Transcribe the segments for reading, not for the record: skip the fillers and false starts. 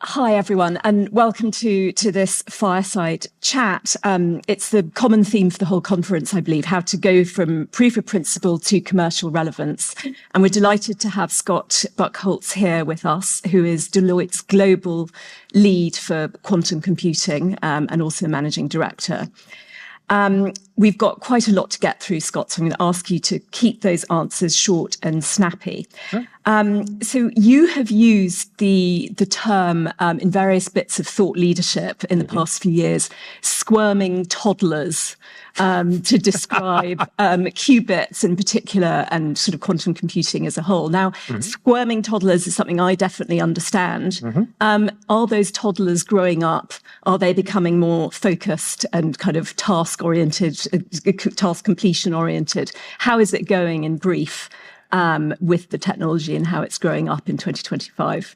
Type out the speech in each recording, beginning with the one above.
Hi, everyone, and welcome to this Fireside chat. It's the common theme for the whole conference, I believe, how to go from proof of principle to commercial relevance. And we're delighted to have Scott Buckholtz here with us, who is Deloitte's global lead for quantum computing and also managing director. We've got quite a lot to get through, Scott, so I'm going to ask you to keep those answers short and snappy. Sure. So you have used the term in various bits of thought leadership in the past few years, squirming toddlers, to describe qubits in particular and sort of quantum computing as a whole. Now, squirming toddlers is something I definitely understand. Are those toddlers growing up? Are they becoming more focused and kind of task-oriented, task completion-oriented? How is it going in brief with the technology and how it's growing up in 2025?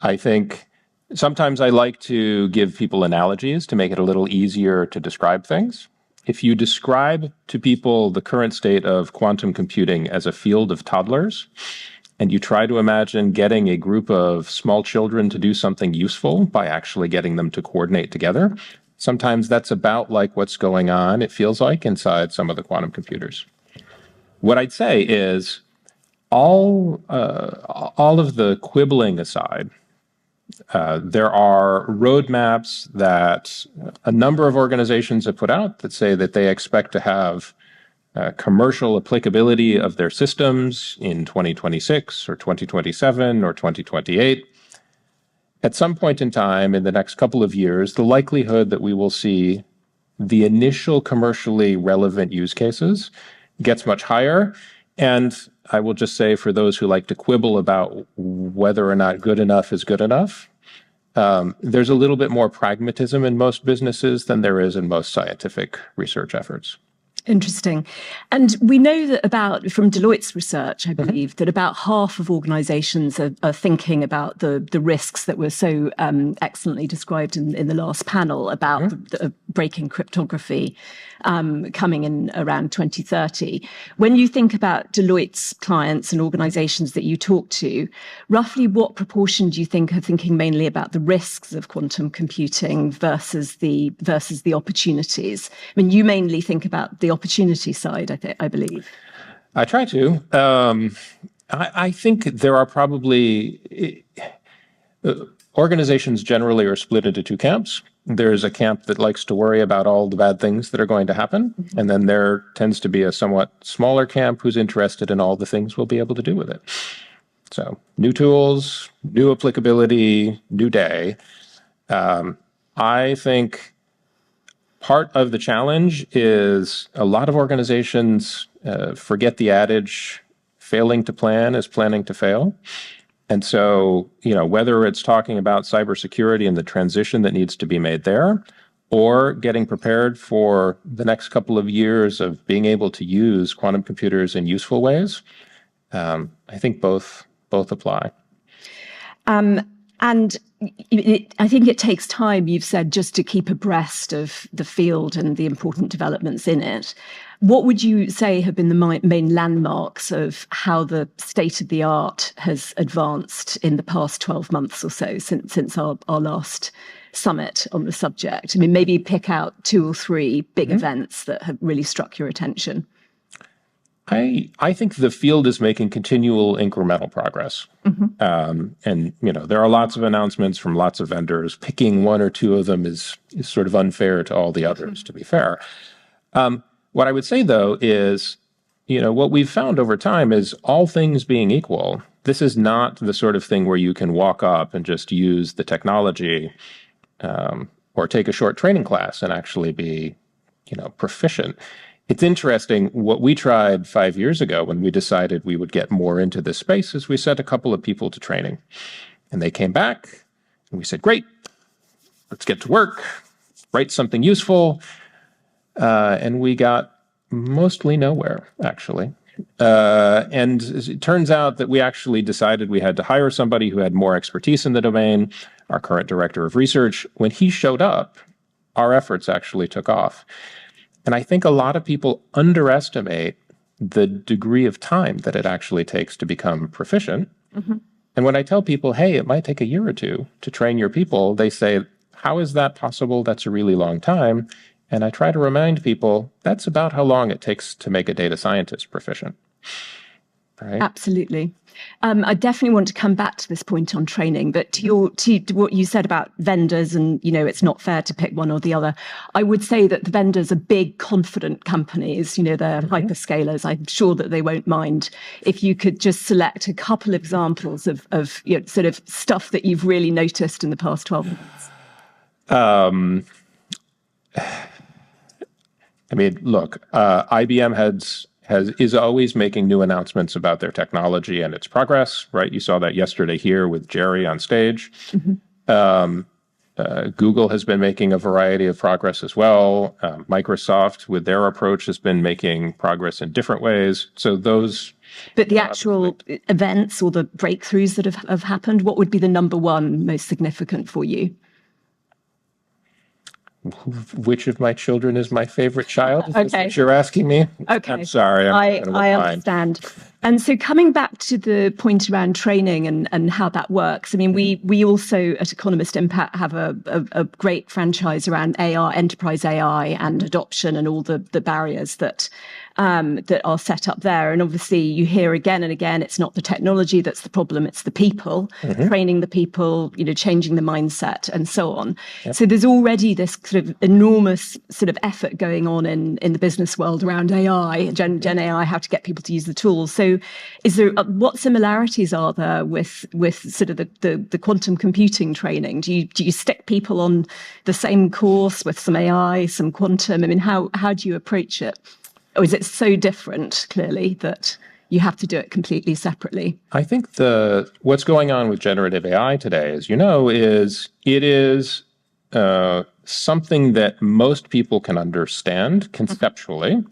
I think sometimes I like to give people analogies to make it a little easier to describe things. If you describe to people the current state of quantum computing as a field of toddlers, and you try to imagine getting a group of small children to do something useful by actually getting them to coordinate together, sometimes that's about like what's going on, it feels like, inside some of the quantum computers. What I'd say is all of the quibbling aside, there are roadmaps that a number of organizations have put out that say that they expect to have commercial applicability of their systems in 2026 or 2027 or 2028. At some point in time in the next couple of years, the likelihood that we will see the initial commercially relevant use cases gets much higher. And I will just say, for those who like to quibble about whether or not good enough is good enough, there's a little bit more pragmatism in most businesses than there is in most scientific research efforts. Interesting. And we know that from Deloitte's research, I believe, that about half of organizations are thinking about the risks that were so excellently described in the last panel about the breaking cryptography coming in around 2030. When you think about Deloitte's clients and organizations that you talk to, roughly what proportion do you think are thinking mainly about the risks of quantum computing versus the opportunities? I mean, you mainly think about the opportunity side, I believe. I try to. I think there are probably organizations generally are split into two camps. There's a camp that likes to worry about all the bad things that are going to happen. And then there tends to be a somewhat smaller camp who's interested in all the things we'll be able to do with it. So new tools, new applicability, new day. I think part of the challenge is a lot of organizations forget the adage, failing to plan is planning to fail. And so, whether it's talking about cybersecurity and the transition that needs to be made there, or getting prepared for the next couple of years of being able to use quantum computers in useful ways, I think both apply. And I think it takes time, you've said, just to keep abreast of the field and the important developments in it. What would you say have been the main landmarks of how the state of the art has advanced in the past 12 months or so since our last summit on the subject? I mean, maybe pick out 2 or 3 big events that have really struck your attention. I think the field is making continual incremental progress. And, there are lots of announcements from lots of vendors. Picking 1 or 2 of them is sort of unfair to all the others, to be fair. What I would say, though, is, what we've found over time is all things being equal, this is not the sort of thing where you can walk up and just use the technology or take a short training class and actually be, proficient. It's interesting, what we tried 5 years ago when we decided we would get more into this space is we sent a couple of people to training. And they came back and we said, great, let's get to work, write something useful. And we got mostly nowhere, actually. And it turns out that we actually decided we had to hire somebody who had more expertise in the domain, our current director of research. When he showed up, our efforts actually took off. And I think a lot of people underestimate the degree of time that it actually takes to become proficient. And when I tell people, hey, it might take a year or two to train your people, they say, how is that possible? That's a really long time. And I try to remind people that's about how long it takes to make a data scientist proficient. Right? Absolutely. I definitely want to come back to this point on training, but to what you said about vendors and, it's not fair to pick one or the other. I would say that the vendors are big, confident companies, they're hyperscalers. I'm sure that they won't mind if you could just select a couple of examples of sort of stuff that you've really noticed in the past 12 months. I mean, look, IBM is always making new announcements about their technology and its progress, right? You saw that yesterday here with Jerry on stage. Google has been making a variety of progress as well. Microsoft, with their approach, has been making progress in different ways. So those... But the actual events or the breakthroughs that have happened, what would be the number one most significant for you? Which of my children is my favorite child? Is Okay. what you're asking me? Okay. I'm sorry. I understand. And so coming back to the point around training and how that works, I mean, we also at Economist Impact have a great franchise around AI, enterprise AI and adoption and all the barriers that are set up there. And obviously you hear again and again, it's not the technology that's the problem, it's the people, training the people, changing the mindset and so on. Yep. So there's already this sort of enormous sort of effort going on in the business world around AI, Gen AI, how to get people to use the tools. So what similarities are there with sort of the quantum computing training? Do you stick people on the same course with some AI, some quantum? I mean, how do you approach it? Or is it so different, clearly, that you have to do it completely separately? I think what's going on with generative AI today, as you know, is it is something that most people can understand conceptually,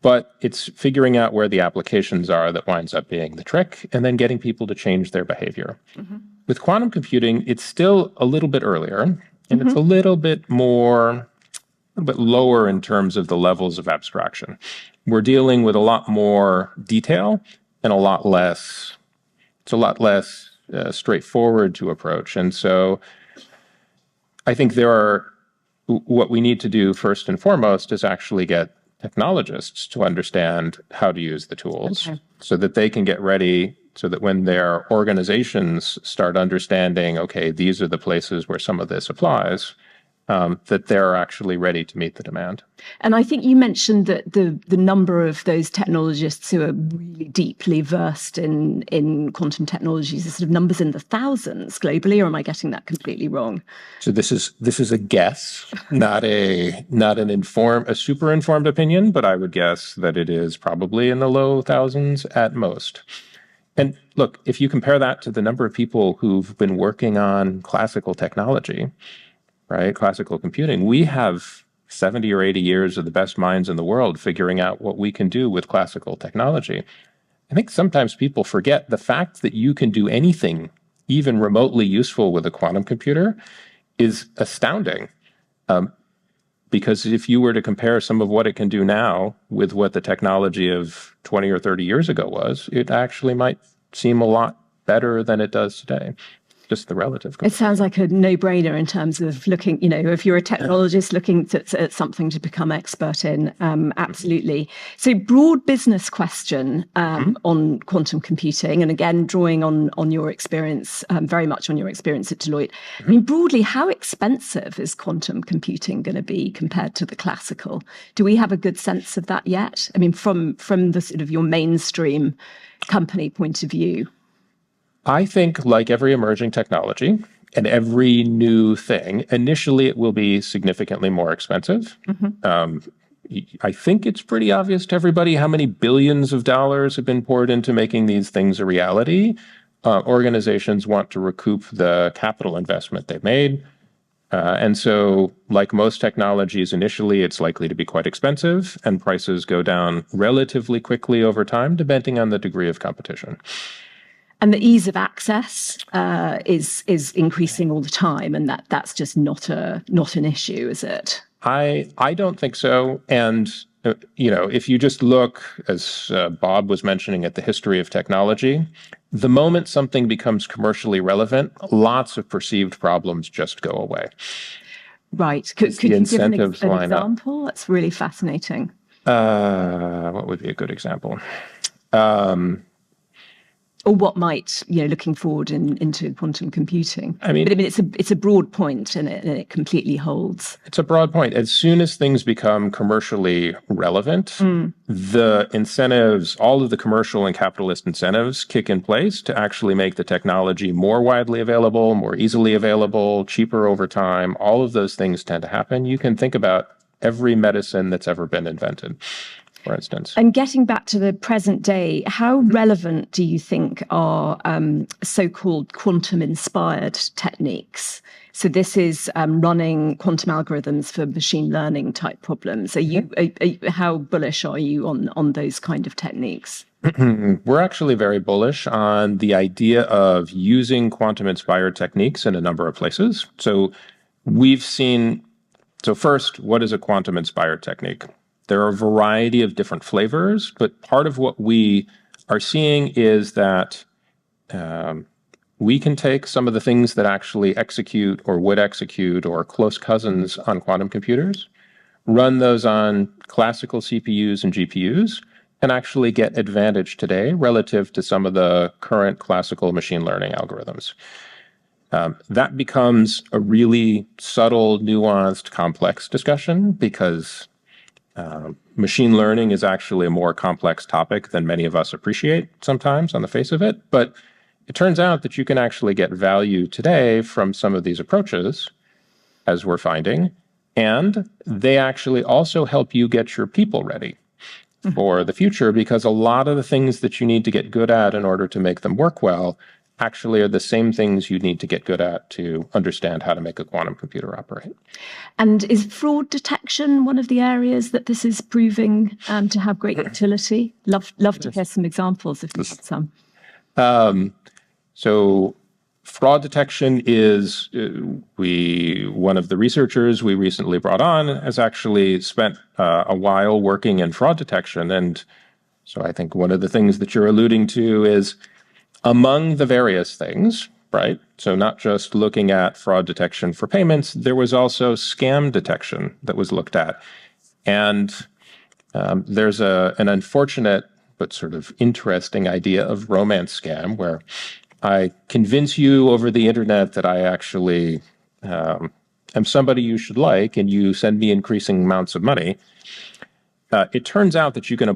but it's figuring out where the applications are that winds up being the trick, and then getting people to change their behavior. With quantum computing, it's still a little bit earlier, and it's a little bit lower in terms of the levels of abstraction. We're dealing with a lot more detail and it's a lot less straightforward to approach. And so I think what we need to do first and foremost is actually get technologists to understand how to use the tools so that they can get ready, so that when their organizations start understanding, okay, these are the places where some of this applies, that they're actually ready to meet the demand. And I think you mentioned that the number of those technologists who are really deeply versed in quantum technologies is sort of numbers in the thousands globally, or am I getting that completely wrong? So this is a guess, not a super informed opinion, but I would guess that it is probably in the low thousands at most. And look, if you compare that to the number of people who've been working on classical technology, right, classical computing, we have 70 or 80 years of the best minds in the world figuring out what we can do with classical technology. I think sometimes people forget the fact that you can do anything even remotely useful with a quantum computer is astounding. Because if you were to compare some of what it can do now with what the technology of 20 or 30 years ago was, it actually might seem a lot better than it does today. Just the relative comparison. It sounds like a no-brainer in terms of looking, if you're a technologist looking at something to become expert in, absolutely. So broad business question on quantum computing, and again, drawing on your experience, very much on your experience at Deloitte. I mean, broadly, how expensive is quantum computing going to be compared to the classical? Do we have a good sense of that yet? I mean, from the sort of your mainstream company point of view. I think, like every emerging technology and every new thing, initially it will be significantly more expensive. I think it's pretty obvious to everybody how many billions of dollars have been poured into making these things a reality. Organizations want to recoup the capital investment they've made. And so, like most technologies, initially it's likely to be quite expensive, and prices go down relatively quickly over time, depending on the degree of competition. And the ease of access is increasing all the time, and that's just not an issue, is it? I don't think so. And if you just look, as Bob was mentioning, at the history of technology, the moment something becomes commercially relevant, lots of perceived problems just go away. Right. Could you give an example? That's really fascinating. What would be a good example? Or what might, looking forward into quantum computing. I mean, it's a broad point, and it completely holds. It's a broad point. As soon as things become commercially relevant, the incentives, all of the commercial and capitalist incentives kick in place to actually make the technology more widely available, more easily available, cheaper over time. All of those things tend to happen. You can think about every medicine that's ever been invented, for instance. And getting back to the present day, how relevant do you think are so-called quantum-inspired techniques? So this is running quantum algorithms for machine learning type problems. How bullish are you on those kind of techniques? We're actually very bullish on the idea of using quantum-inspired techniques in a number of places. So first, what is a quantum-inspired technique? There are a variety of different flavors, but part of what we are seeing is that we can take some of the things that actually execute or would execute or close cousins on quantum computers, run those on classical CPUs and GPUs, and actually get advantage today relative to some of the current classical machine learning algorithms. That becomes a really subtle, nuanced, complex discussion because machine learning is actually a more complex topic than many of us appreciate sometimes on the face of it. But it turns out that you can actually get value today from some of these approaches, as we're finding, and they actually also help you get your people ready for the future, because a lot of the things that you need to get good at in order to make them work well actually are the same things you need to get good at to understand how to make a quantum computer operate. And is fraud detection one of the areas that this is proving to have great utility? Love to hear some examples if you have some. So fraud detection is, one of the researchers we recently brought on has actually spent a while working in fraud detection. And so I think one of the things that you're alluding to is among the various things, right? So not just looking at fraud detection for payments, there was also scam detection that was looked at. And there's an unfortunate but sort of interesting idea of romance scam where I convince you over the internet that I actually am somebody you should like, and you send me increasing amounts of money. It turns out that you can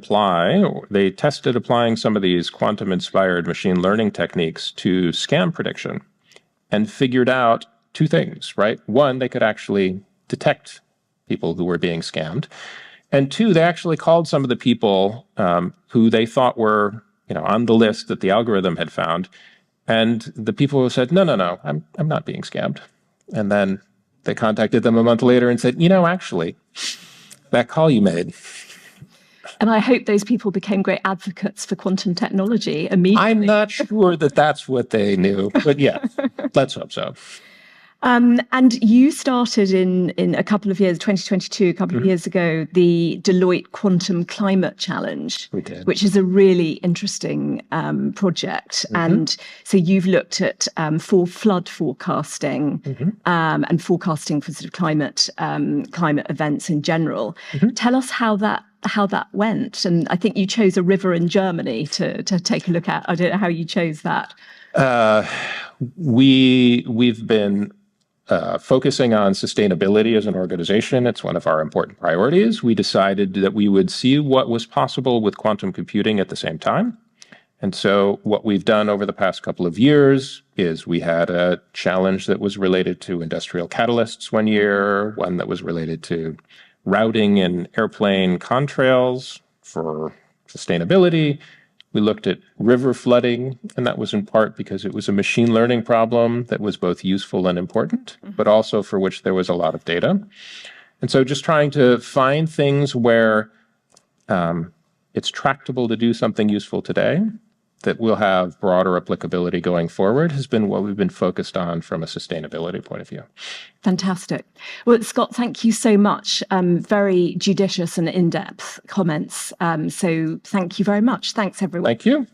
they tested applying some of these quantum-inspired machine learning techniques to scam prediction and figured out two things, right? One, they could actually detect people who were being scammed. And two, they actually called some of the people who they thought were on the list that the algorithm had found. And the people who said, no, I'm not being scammed. And then they contacted them a month later and said, actually, that call you made. And I hope those people became great advocates for quantum technology immediately. I'm not sure that that's what they knew, but yeah, let's hope so. And you started in a couple of years, 2022, a couple of years ago, the Deloitte Quantum Climate Challenge, we did, which is a really interesting project. And so you've looked at for flood forecasting and forecasting for sort of climate events in general. Tell us how that went. And I think you chose a river in Germany to take a look at. I don't know how you chose that. We've been focusing on sustainability as an organization. It's one of our important priorities. We decided that we would see what was possible with quantum computing at the same time. And so what we've done over the past couple of years is we had a challenge that was related to industrial catalysts one year, one that was related to routing in airplane contrails for sustainability. We looked at river flooding, and that was in part because it was a machine learning problem that was both useful and important, but also for which there was a lot of data. And so just trying to find things where it's tractable to do something useful today that will have broader applicability going forward has been what we've been focused on from a sustainability point of view. Fantastic. Well, Scott, thank you so much. Very judicious and in-depth comments. So thank you very much. Thanks, everyone. Thank you.